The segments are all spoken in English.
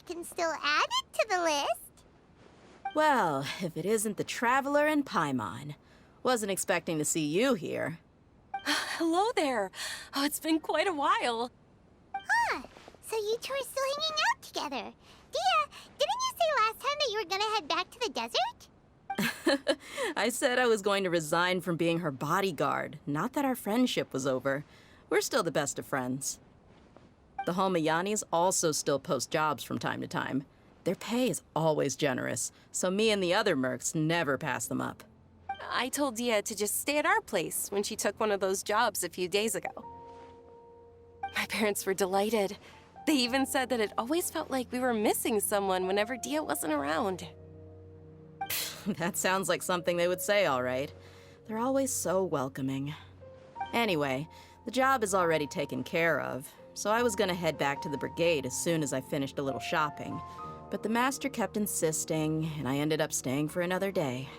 can still add it to the list. Well, if it isn't the Traveler and Paimon. Wasn't expecting to see you here. Hello there. Oh, it's been quite a while. Huh. So you two are still hanging out together. Dia, didn't you say last time that you were gonna head back to the desert? I said I was going to resign from being her bodyguard, not that our friendship was over. We're still the best of friends. The Homayanis also still post jobs from time to time. Their pay is always generous, so me and the other mercs never pass them up. I told Dia to just stay at our place when she took one of those jobs a few days ago. My parents were delighted. They even said that it always felt like we were missing someone whenever Dia wasn't around. That sounds like something they would say, all right. They're always so welcoming. Anyway, the job is already taken care of, so I was gonna head back to the brigade as soon as I finished a little shopping. But the master kept insisting, and I ended up staying for another day.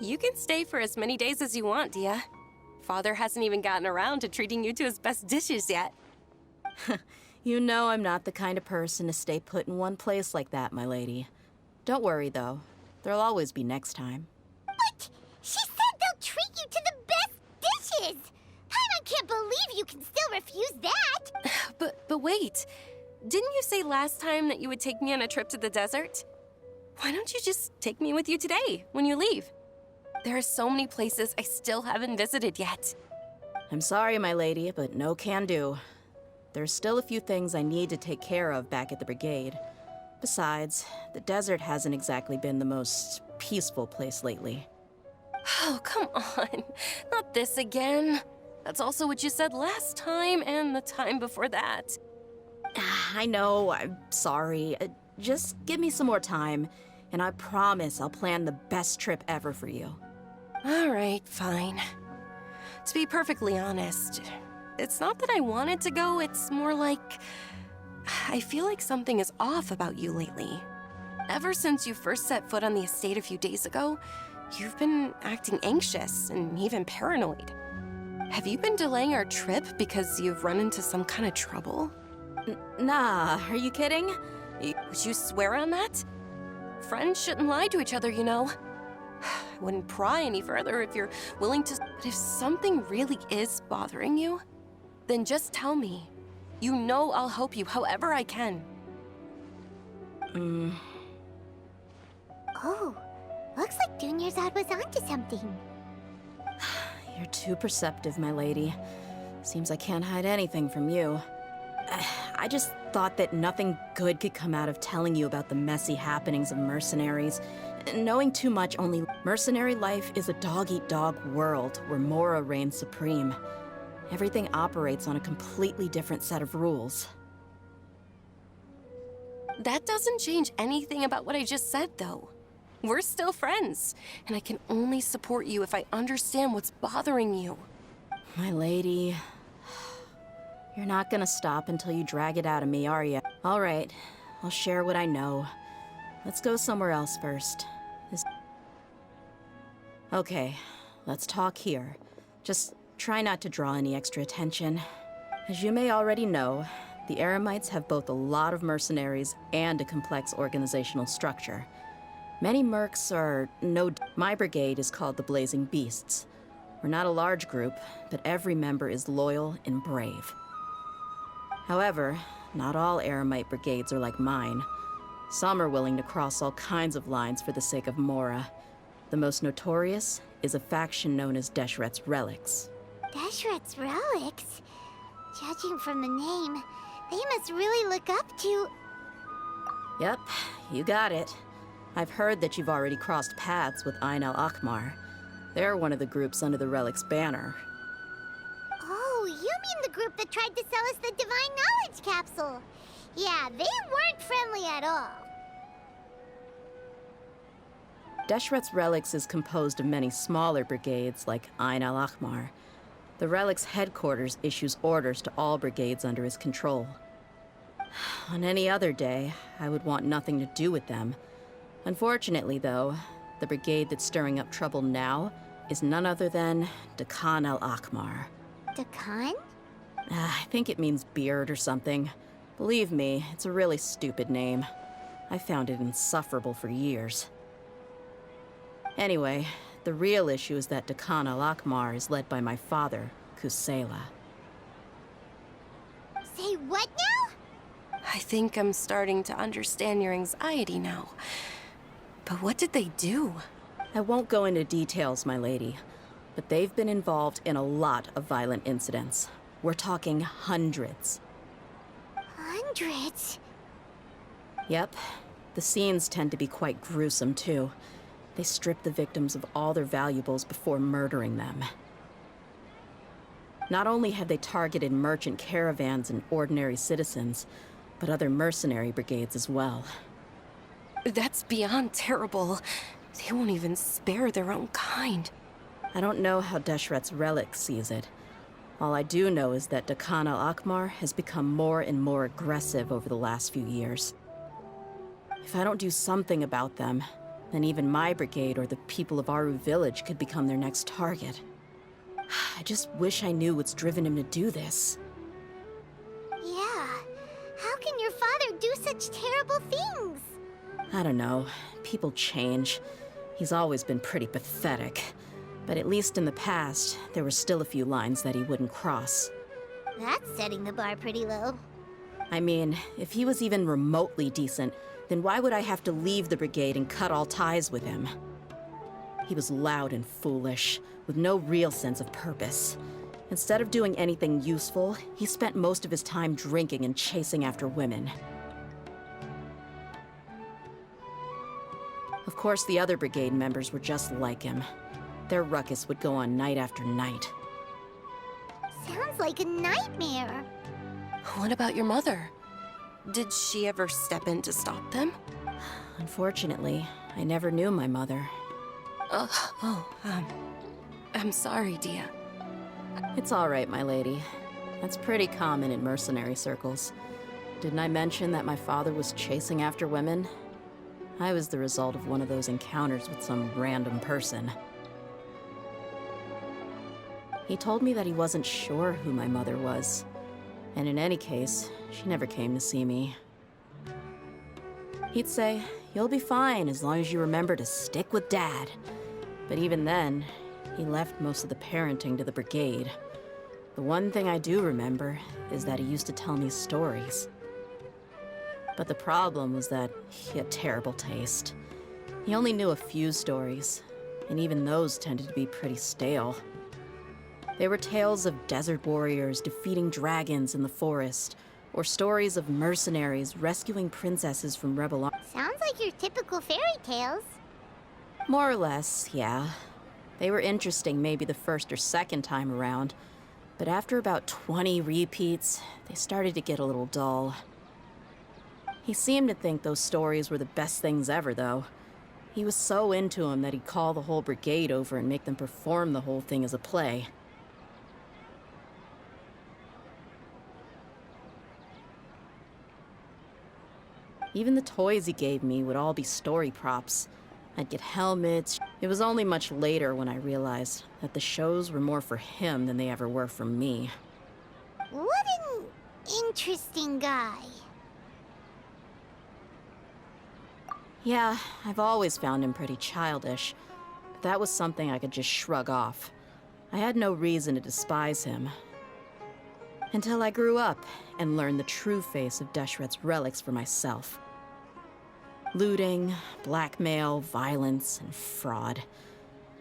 You can stay for as many days as you want, Dia. Father hasn't even gotten around to treating you to his best dishes yet. You know I'm not the kind of person to stay put in one place like that, my lady. Don't worry, though. There'll always be next time. But she said they'll treat you to the best dishes! I can't believe you can still refuse that! But wait. Didn't you say last time that you would take me on a trip to the desert? Why don't you just take me with you today, when you leave? There are so many places I still haven't visited yet. I'm sorry, my lady, but no can do. There's still a few things I need to take care of back at the brigade. Besides, the desert hasn't exactly been the most peaceful place lately. Oh, come on. Not this again. That's also what you said last time and the time before that. I know, I'm sorry. Just give me some more time, and I promise I'll plan the best trip ever for you. All right, fine. To be perfectly honest, it's not that I wanted to go, it's more like I feel like something is off about you lately. Ever since you first set foot on the estate a few days ago, you've been acting anxious and even paranoid. Have you been delaying our trip because you've run into some kind of trouble? Nah, are you kidding? Would you swear on that? Friends shouldn't lie to each other, you know. I wouldn't pry any further if you're willing to. But if something really is bothering you, then just tell me. You know I'll help you however I can. Oh, looks like Dunyarzad was onto something. You're too perceptive, my lady. Seems I can't hide anything from you. I just thought that nothing good could come out of telling you about the messy happenings of mercenaries. Knowing too much only... Mercenary life is a dog-eat-dog world where Mora reigns supreme. Everything operates on a completely different set of rules. That doesn't change anything about what I just said, though. We're still friends, and I can only support you if I understand what's bothering you. My lady... You're not gonna stop until you drag it out of me, are you? All right, I'll share what I know. Let's go somewhere else first. Okay, let's talk here. Just try not to draw any extra attention. As you may already know, the Eremites have both a lot of mercenaries and a complex organizational structure. Many mercs are no... My brigade is called the Blazing Beasts. We're not a large group, but every member is loyal and brave. However, not all Eremite brigades are like mine. Some are willing to cross all kinds of lines for the sake of Mora. The most notorious is a faction known as Deshret's Relics. Deshret's Relics? Judging from the name, they must really look up to... Yep, you got it. I've heard that you've already crossed paths with Ain al-Akmar. They're one of the groups under the Relic's banner. Oh, you mean the group that tried to sell us the Divine Knowledge Capsule? Yeah, they weren't friendly at all. Deshret's Relics is composed of many smaller brigades like Ain al-Akmar. The Relic's headquarters issues orders to all brigades under his control. On any other day, I would want nothing to do with them. Unfortunately, though, the brigade that's stirring up trouble now is none other than Dakan al-Akmar. Dakan? I think it means beard or something. Believe me, it's a really stupid name. I found it insufferable for years. Anyway, the real issue is that Dakan al-Akmar is led by my father, Kusela. Say what now? I think I'm starting to understand your anxiety now. But what did they do? I won't go into details, my lady, but they've been involved in a lot of violent incidents. We're talking hundreds. Hundreds? Yep. The scenes tend to be quite gruesome, too. They strip the victims of all their valuables before murdering them. Not only have they targeted merchant caravans and ordinary citizens, but other mercenary brigades as well. That's beyond terrible. They won't even spare their own kind. I don't know how Deshret's relic sees it. All I do know is that Dakan al-Akmar has become more and more aggressive over the last few years. If I don't do something about them, then even my brigade or the people of Aru village could become their next target. I just wish I knew what's driven him to do this. Yeah. How can your father do such terrible things? I don't know. People change. He's always been pretty pathetic. But at least in the past, there were still a few lines that he wouldn't cross. That's setting the bar pretty low. I mean, if he was even remotely decent, then why would I have to leave the brigade and cut all ties with him? He was loud and foolish, with no real sense of purpose. Instead of doing anything useful, he spent most of his time drinking and chasing after women. Of course, the other brigade members were just like him. Their ruckus would go on night after night. Sounds like a nightmare. What about your mother? Did she ever step in to stop them? Unfortunately, I never knew my mother. I'm sorry, Dia. It's all right, my lady. That's pretty common in mercenary circles. Didn't I mention that my father was chasing after women? I was the result of one of those encounters with some random person. He told me that he wasn't sure who my mother was. And in any case, she never came to see me. He'd say, "You'll be fine as long as you remember to stick with Dad." But even then, he left most of the parenting to the brigade. The one thing I do remember is that he used to tell me stories. But the problem was that he had terrible taste. He only knew a few stories, and even those tended to be pretty stale. They were tales of desert warriors defeating dragons in the forest, or stories of mercenaries rescuing princesses from rebel armies. Sounds like your typical fairy tales. More or less, yeah. They were interesting maybe the first or second time around, but after about 20 repeats, they started to get a little dull. He seemed to think those stories were the best things ever, though. He was so into them that he'd call the whole brigade over and make them perform the whole thing as a play. Even the toys he gave me would all be story props. I'd get helmets. It was only much later when I realized that the shows were more for him than they ever were for me. What an interesting guy. Yeah, I've always found him pretty childish, but that was something I could just shrug off. I had no reason to despise him. Until I grew up and learned the true face of Deshret's relics for myself. Looting, blackmail, violence, and fraud.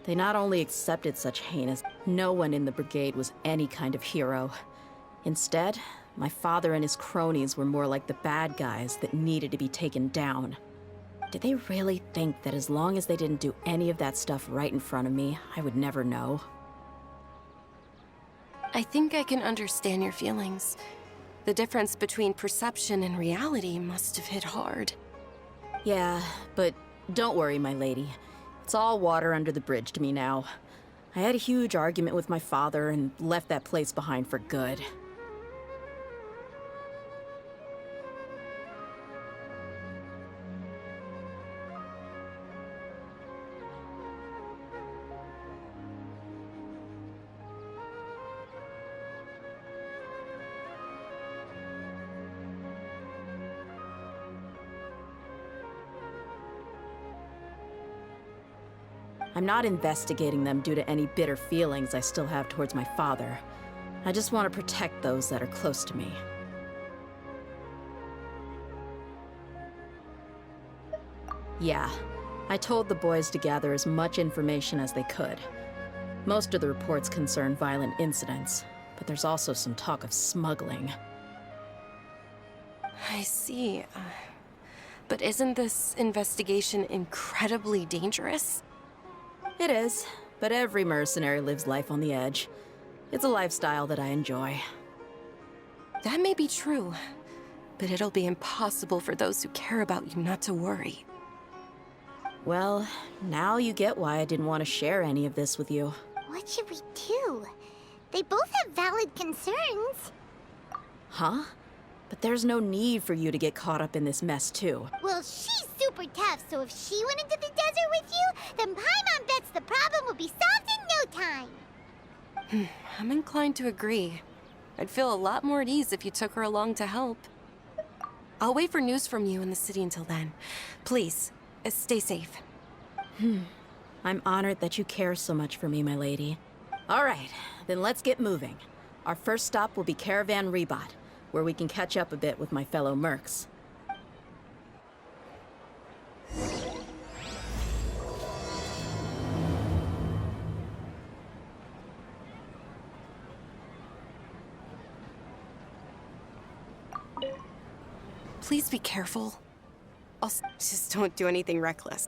They not only accepted such heinous, no one in the brigade was any kind of hero. Instead, my father and his cronies were more like the bad guys that needed to be taken down. Did they really think that as long as they didn't do any of that stuff right in front of me, I would never know? I think I can understand your feelings. The difference between perception and reality must have hit hard. Yeah, but don't worry, my lady. It's all water under the bridge to me now. I had a huge argument with my father and left that place behind for good. I'm not investigating them due to any bitter feelings I still have towards my father. I just want to protect those that are close to me. Yeah, I told the boys to gather as much information as they could. Most of the reports concern violent incidents, but there's also some talk of smuggling. I see. But isn't this investigation incredibly dangerous? It is, but every mercenary lives life on the edge. It's a lifestyle that I enjoy. That may be true, but it'll be impossible for those who care about you not to worry. Well, now you get why I didn't want to share any of this with you. What should we do? They both have valid concerns. Huh? But there's no need for you to get caught up in this mess, too. Well, she's super tough, so if she went into the desert with you, then Paimon bets the problem will be solved in no time. I'm inclined to agree. I'd feel a lot more at ease if you took her along to help. I'll wait for news from you in the city until then. Please, stay safe. I'm honored that you care so much for me, my lady. All right, then let's get moving. Our first stop will be Caravan Rebot, where we can catch up a bit with my fellow mercs. Please be careful. Also, just don't do anything reckless.